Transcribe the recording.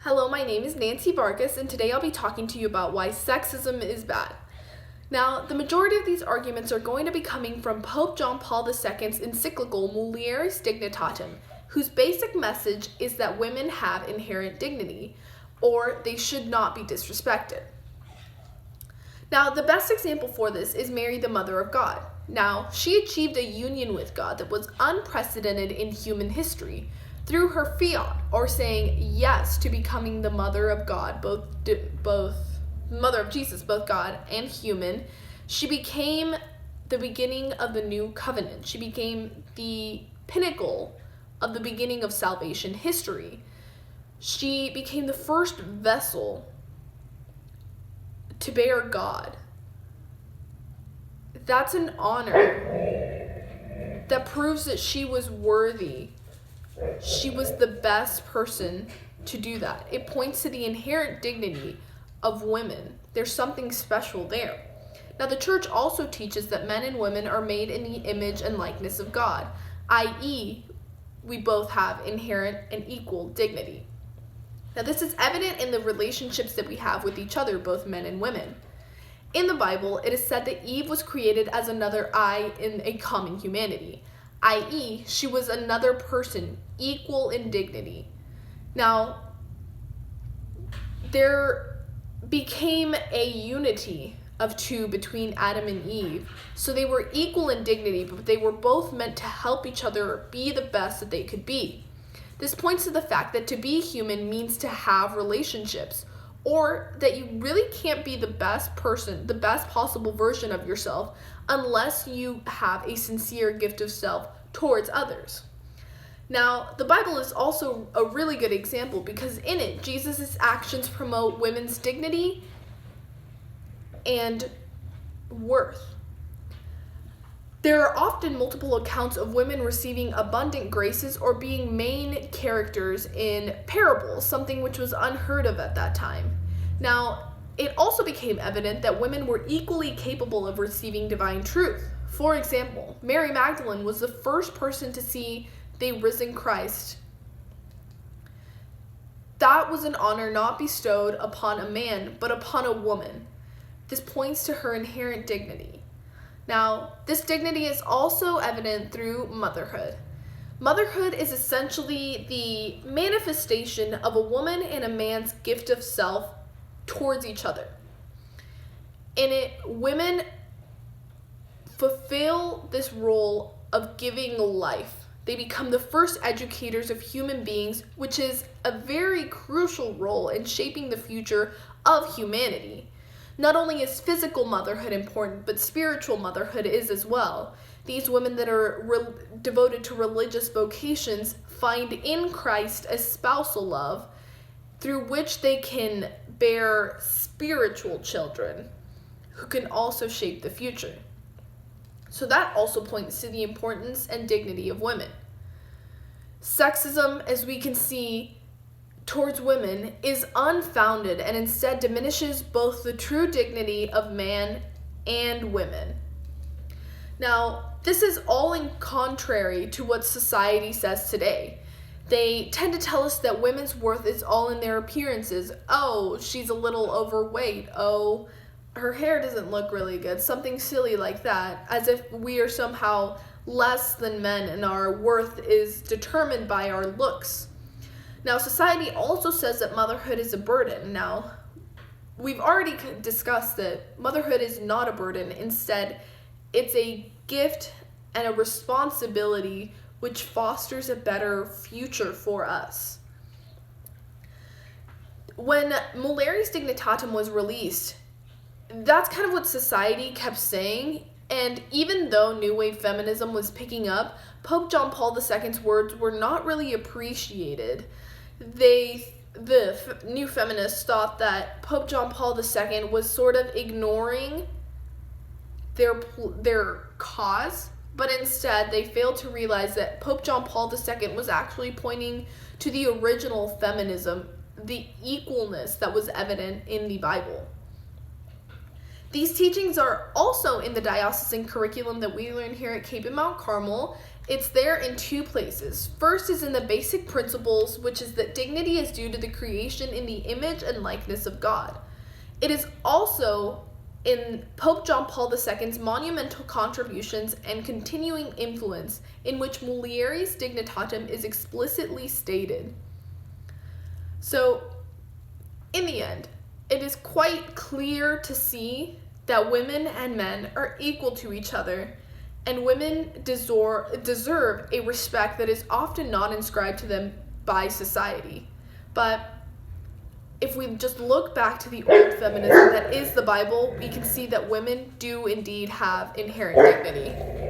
Hello, my name is Nancy Vargas, and today I'll be talking to you about why sexism is bad. Now, the majority of these arguments are going to be coming from Pope John Paul II's encyclical Mulieris Dignitatem, whose basic message is that women have inherent dignity, or they should not be disrespected. Now, the best example for this is Mary, the Mother of God. Now, she achieved a union with God that was unprecedented in human history through her fiat, or saying yes to becoming the Mother of God, both Mother of Jesus, both God and human. She became the beginning of the new covenant. She became the pinnacle of the beginning of salvation history. She became the first vessel to bear God. That's an honor that proves that she was worthy. She was the best person to do that. It points to the inherent dignity of women. There's something special there. Now, the church also teaches that men and women are made in the image and likeness of God, i.e., we both have inherent and equal dignity. Now, this is evident in the relationships that we have with each other, both men and women. In the Bible, it is said that Eve was created as another I in a common humanity, i.e., she was another person, equal in dignity. Now, there became a unity of two between Adam and Eve. So they were equal in dignity, but they were both meant to help each other be the best that they could be. This points to the fact that to be human means to have relationships, or that you really can't be the best person, the best possible version of yourself, unless you have a sincere gift of self towards others. Now, the Bible is also a really good example because in it, Jesus' actions promote women's dignity and worth. There are often multiple accounts of women receiving abundant graces or being main characters in parables, something which was unheard of at that time. Now, it also became evident that women were equally capable of receiving divine truth. For example, Mary Magdalene was the first person to see the risen Christ. That was an honor not bestowed upon a man, but upon a woman. This points to her inherent dignity. Now, this dignity is also evident through motherhood. Motherhood is essentially the manifestation of a woman and a man's gift of self towards each other. In it, women fulfill this role of giving life. They become the first educators of human beings, which is a very crucial role in shaping the future of humanity. Not only is physical motherhood important, but spiritual motherhood is as well. These women that are devoted to religious vocations find in Christ a spousal love through which they can bear spiritual children who can also shape the future. So that also points to the importance and dignity of women. Sexism, as we can see, towards women is unfounded and instead diminishes both the true dignity of man and women. Now, this is all in contrary to what society says today. They tend to tell us that women's worth is all in their appearances. Oh, she's a little overweight. Oh, her hair doesn't look really good. Something silly like that, as if we are somehow less than men and our worth is determined by our looks. Now, society also says that motherhood is a burden. Now, we've already discussed that motherhood is not a burden. Instead, it's a gift and a responsibility which fosters a better future for us. When Mulieris Dignitatem was released, that's kind of what society kept saying. And even though New Wave feminism was picking up, Pope John Paul II's words were not really appreciated. The new feminists thought that Pope John Paul II was sort of ignoring their cause, but instead they failed to realize that Pope John Paul II was actually pointing to the original feminism, the equalness that was evident in the Bible. These teachings are also in the diocesan curriculum that we learn here at Cape and Mount Carmel, It's there in two places. First is in the basic principles, which is that dignity is due to the creation in the image and likeness of God. It is also in Pope John Paul II's monumental contributions and continuing influence, in which Mulieris Dignitatem is explicitly stated. So, in the end, it is quite clear to see that women and men are equal to each other, and women deserve a respect that is often not inscribed to them by society. But if we just look back to the old feminism that is the Bible, we can see that women do indeed have inherent dignity.